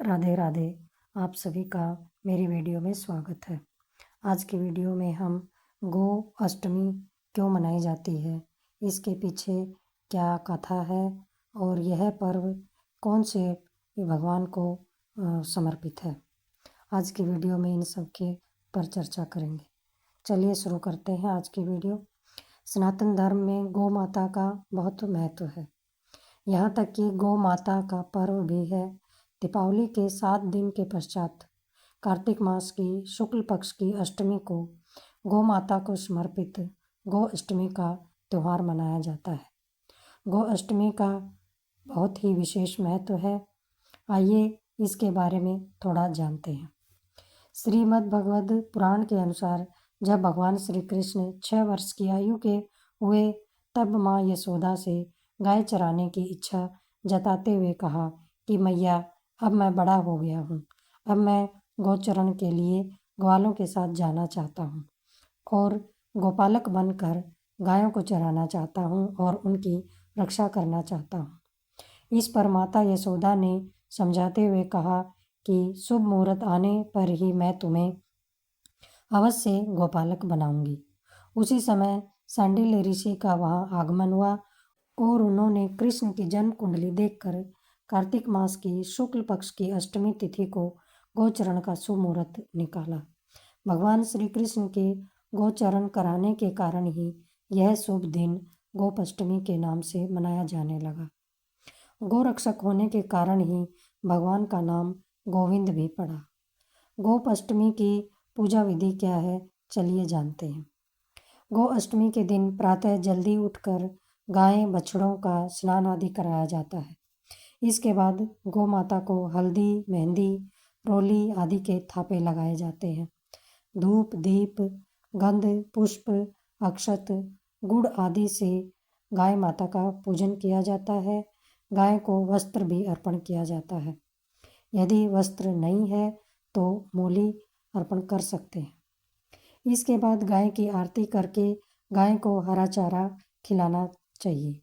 राधे राधे। आप सभी का मेरी वीडियो में स्वागत है। आज की वीडियो में हम गो अष्टमी क्यों मनाई जाती है, इसके पीछे क्या कथा है और यह पर्व कौन से भगवान को समर्पित है। आज की वीडियो में इन सब के पर चर्चा करेंगे। चलिए शुरू करते हैं आज की वीडियो। सनातन धर्म में गौ माता का बहुत महत्व है। यहाँ तक कि गौ माता का पर्व भी है। दीपावली के 7 दिन के पश्चात कार्तिक मास की शुक्ल पक्ष की अष्टमी को गौ माता को समर्पित गौ अष्टमी का त्यौहार मनाया जाता है। गौ अष्टमी का बहुत ही विशेष महत्व है। आइए इसके बारे में थोड़ा जानते हैं। श्रीमद् भगवद पुराण के अनुसार जब भगवान श्री कृष्ण 6 वर्ष की आयु के हुए तब माँ यशोदा से गाय चराने की इच्छा जताते हुए कहा कि मैया, अब मैं बड़ा हो गया हूँ। अब मैं गौचरण के लिए ग्वालों के साथ जाना चाहता हूँ और गोपालक बनकर गायों को चराना चाहता हूँ और उनकी रक्षा करना चाहता हूँ। इस पर माता यशोदा ने समझाते हुए कहा कि शुभ मुहूर्त आने पर ही मैं तुम्हें अवश्य गोपालक बनाऊंगी। उसी समय सांडिल्य ऋषि का वहाँ आगमन हुआ और उन्होंने कृष्ण की जन्म कुंडली देखकर कार्तिक मास की शुक्ल पक्ष की अष्टमी तिथि को गोचरण का शुभ मुहूर्त निकाला। भगवान श्री कृष्ण के गोचरण कराने के कारण ही यह शुभ दिन गोपाष्टमी के नाम से मनाया जाने लगा। गोरक्षक होने के कारण ही भगवान का नाम गोविंद भी पड़ा। गोपाष्टमी की पूजा विधि क्या है, चलिए जानते हैं। गो अष्टमी के दिन प्रातः जल्दी उठकर गाय बछड़ों का स्नान आदि कराया जाता है। इसके बाद गौ माता को हल्दी, मेहंदी, रोली आदि के थापे लगाए जाते हैं। धूप, दीप, गंध, पुष्प, अक्षत, गुड़ आदि से गाय माता का पूजन किया जाता है। गाय को वस्त्र भी अर्पण किया जाता है। यदि वस्त्र नहीं है तो मूली अर्पण कर सकते हैं। इसके बाद गाय की आरती करके गाय को हरा चारा खिलाना चाहिए।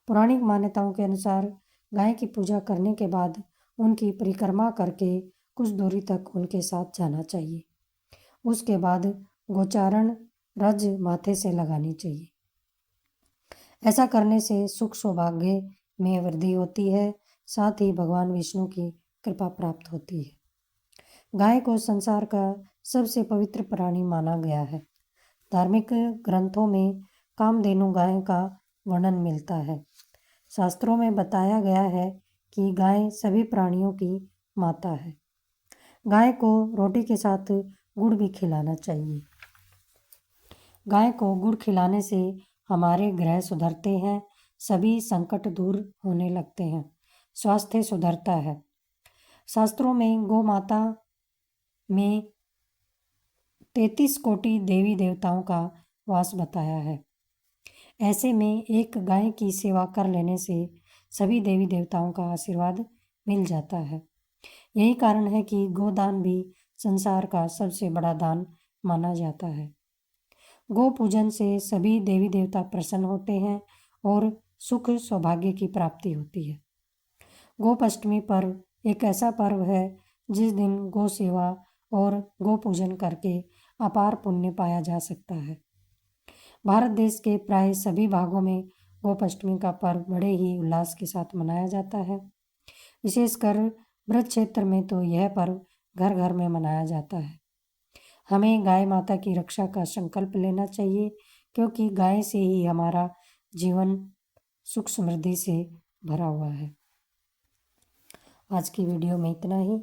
पौराणिक मान्यताओं के अनुसार गाय की पूजा करने के बाद उनकी परिक्रमा करके कुछ दूरी तक उनके साथ जाना चाहिए। उसके बाद गोचारण रज माथे से लगानी चाहिए। ऐसा करने से सुख सौभाग्य में वृद्धि होती है, साथ ही भगवान विष्णु की कृपा प्राप्त होती है। गाय को संसार का सबसे पवित्र प्राणी माना गया है। धार्मिक ग्रंथों में कामधेनु गाय का वर्णन मिलता है। शास्त्रों में बताया गया है कि गाय सभी प्राणियों की माता है। गाय को रोटी के साथ गुड़ भी खिलाना चाहिए। गाय को गुड़ खिलाने से हमारे ग्रह सुधरते हैं, सभी संकट दूर होने लगते हैं, स्वास्थ्य सुधरता है। शास्त्रों में गौ माता में 33 कोटि देवी देवताओं का वास बताया है। ऐसे में एक गाय की सेवा कर लेने से सभी देवी देवताओं का आशीर्वाद मिल जाता है। यही कारण है कि गोदान भी संसार का सबसे बड़ा दान माना जाता है। गो पूजन से सभी देवी देवता प्रसन्न होते हैं और सुख सौभाग्य की प्राप्ति होती है। गोपाष्टमी पर्व एक ऐसा पर्व है जिस दिन गो सेवा और गो पूजन करके अपार पुण्य पाया जा सकता है। भारत देश के प्राय सभी भागों में गोपाष्टमी का पर्व बड़े ही उल्लास के साथ मनाया जाता है। विशेषकर ब्रज क्षेत्र में तो यह पर्व घर घर में मनाया जाता है। हमें गाय माता की रक्षा का संकल्प लेना चाहिए, क्योंकि गाय से ही हमारा जीवन सुख समृद्धि से भरा हुआ है। आज की वीडियो में इतना ही।